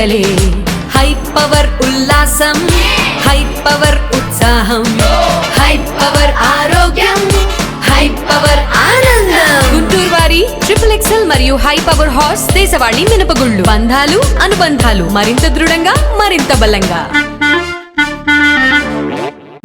పండగలే high power ఉల్లాసం high power ఉత్సాహం high power ఆరోగ్యం హై పవర్ ఆనందం గుంటూరు వారి XXL మరియు హై పవర్ హార్స్ దేశవాళీ మినపగుళ్ళు బంధాలు అనుబంధాలు మరింత దృఢంగా మరింత బలంగా.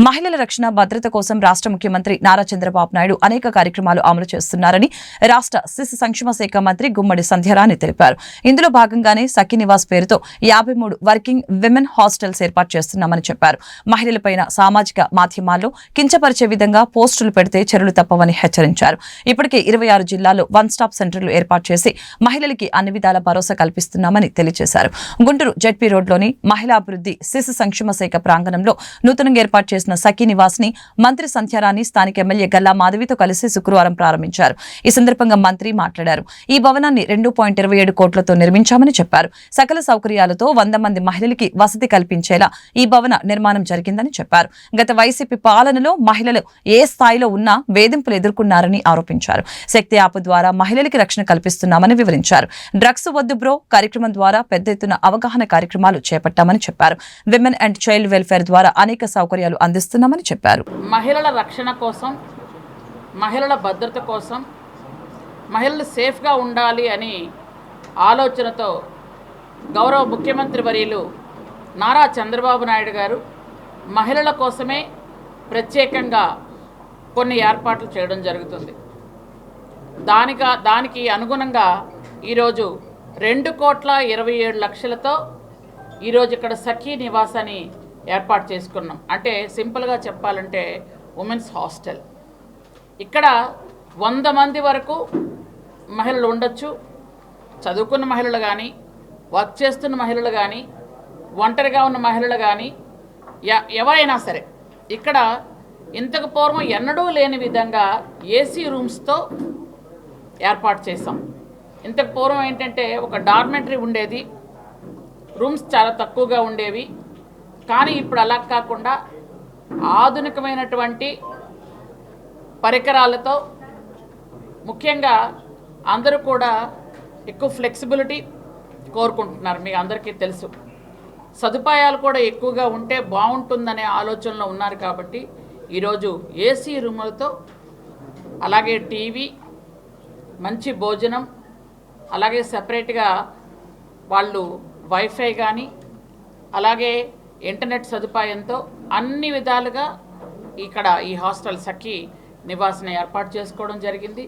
మహిళల రక్షణ భద్రత కోసం రాష్ట్ర ముఖ్యమంత్రి నారా చంద్రబాబు నాయుడు అనేక కార్యక్రమాలు అమలు చేస్తున్నారని రాష్ట్ర శిశు సంక్షేమ శాఖ మంత్రి గుమ్మడి సంధ్యారాణి తెలిపారు. ఇందులో భాగంగానే సఖీ నివాస్ పేరుతో 53 వర్కింగ్ విమెన్ హాస్టల్స్ ఏర్పాటు చేస్తున్నామని చెప్పారు. మహిళలపైన సామాజిక మాధ్యమాల్లో కించపరిచే విధంగా పోస్టులు పెడితే చర్యలు తప్పవని హెచ్చరించారు. ఇప్పటికే 26 జిల్లాల్లో వన్ స్టాప్ సెంటర్లు ఏర్పాటు చేసి మహిళలకి అన్ని విధాల భరోసా కల్పిస్తున్నామని తెలియజేశారు. గుంటూరు జెడ్పీ రోడ్లోని మహిళా అభివృద్ధి శిశు సంక్షేమ శాఖ ప్రాంగణంలో నూతనంగా ఏర్పాటు చేసిన సఖీ నివాస్ ని మంత్రి సంధ్యారాణి స్థానిక ఎమ్మెల్యే గల్లా మాధవితో కలిసి శుక్రవారం ప్రారంభించారు. ఈ సందర్భంగా మంత్రి మాట్లాడారు. ఈ భవనాన్ని 2.27 కోట్లతో నిర్మించామని చెప్పారు. సకల సౌకర్యాలతో 100 మంది మహిళలకి వసతి కల్పించేలా ఈ భవన నిర్మాణం జరిగిందని చెప్పారు. గత వైసీపీ పాలనలో మహిళలు ఏ స్థాయిలో ఉన్నా వేధింపులు ఎదుర్కొన్నారని ఆరోపించారు. శక్తి యాప్ ద్వారా మహిళలకి రక్షణ కల్పిస్తున్నామని వివరించారు. డ్రగ్స్ వద్దు బ్రో కార్యక్రమం ద్వారా పెద్ద ఎత్తున అవగాహన కార్యక్రమాలు చేపట్టామని చెప్పారు. విమెన్ అండ్ చైల్డ్ వెల్ఫేర్ ద్వారా అనేక సౌకర్యాలు అందిస్తున్నామని చెప్పారు. మహిళల రక్షణ కోసం, మహిళల భద్రత కోసం, మహిళలు సేఫ్గా ఉండాలి అని ఆలోచనతో గౌరవ ముఖ్యమంత్రి వర్యులు నారా చంద్రబాబు నాయుడు గారు మహిళల కోసమే ప్రత్యేకంగా కొన్ని ఏర్పాట్లు చేయడం జరుగుతుంది. దానికి అనుగుణంగా ఈరోజు 2,27,00,000తో ఈరోజు ఇక్కడ సఖీ నివాస్ అని ఏర్పాటు చేసుకున్నాం. అంటే సింపుల్గా చెప్పాలంటే ఉమెన్స్ హాస్టల్. ఇక్కడ 100 మంది వరకు మహిళలు ఉండొచ్చు. చదువుకున్న మహిళలు కానీ, వర్క్ చేస్తున్న మహిళలు కానీ, ఒంటరిగా ఉన్న మహిళలు కానీ, ఎవరైనా సరే ఇక్కడ ఇంతకు పూర్వం ఎన్నడూ లేని విధంగా ఏసీ రూమ్స్తో ఏర్పాటు చేసాం. ఇంతకు పూర్వం ఏంటంటే ఒక డార్మెంటరీ ఉండేది, రూమ్స్ చాలా తక్కువగా ఉండేవి. కానీ ఇప్పుడు అలా కాకుండా ఆధునికమైనటువంటి పరికరాలతో, ముఖ్యంగా అందరూ కూడా ఎక్కువ ఫ్లెక్సిబిలిటీ కోరుకుంటున్నారు. మీకు అందరికీ తెలుసు, సదుపాయాలు కూడా ఎక్కువగా ఉంటే బాగుంటుందనే ఆలోచనలో ఉన్నారు. కాబట్టి ఈరోజు ఏసీ రూములతో, అలాగే టీవీ, మంచి భోజనం, అలాగే సపరేట్గా వాళ్ళు వైఫై కానీ, అలాగే ఇంటర్నెట్ సదుపాయంతో అన్ని విధాలుగా ఇక్కడ ఈ హాస్టల్ సఖీ నివాస్ని ఏర్పాటు చేసుకోవడం జరిగింది.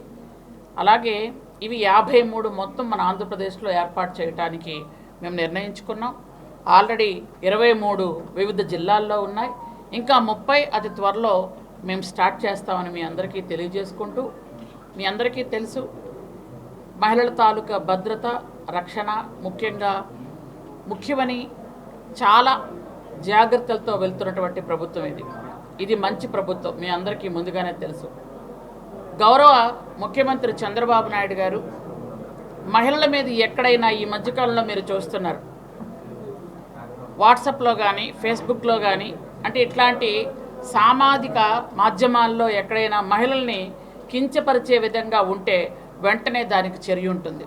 అలాగే ఇవి 53 మొత్తం మన ఆంధ్రప్రదేశ్లో ఏర్పాటు చేయడానికి మేము నిర్ణయించుకున్నాం. ఆల్రెడీ 23 వివిధ జిల్లాల్లో ఉన్నాయి. ఇంకా 30 అతి త్వరలో మేము స్టార్ట్ చేస్తామని మీ అందరికీ తెలియజేసుకుంటూ, మీ అందరికీ తెలుసు మహిళల తాలూకా భద్రత, రక్షణ ముఖ్యమని చాలా జాగ్రత్తలతో వెళ్తున్నటువంటి ప్రభుత్వం ఇది మంచి ప్రభుత్వం. మీ అందరికీ ముందుగానే తెలుసు. గౌరవ ముఖ్యమంత్రి చంద్రబాబు నాయుడు గారు మహిళల మీద ఎక్కడైనా ఈ మధ్యకాలంలో మీరు చూస్తున్నారు, వాట్సాప్లో కానీ, ఫేస్బుక్లో కానీ, అంటే ఇట్లాంటి సామాజిక మాధ్యమాల్లో ఎక్కడైనా మహిళల్ని కించపరిచే విధంగా ఉంటే వెంటనే దానికి చర్య ఉంటుంది.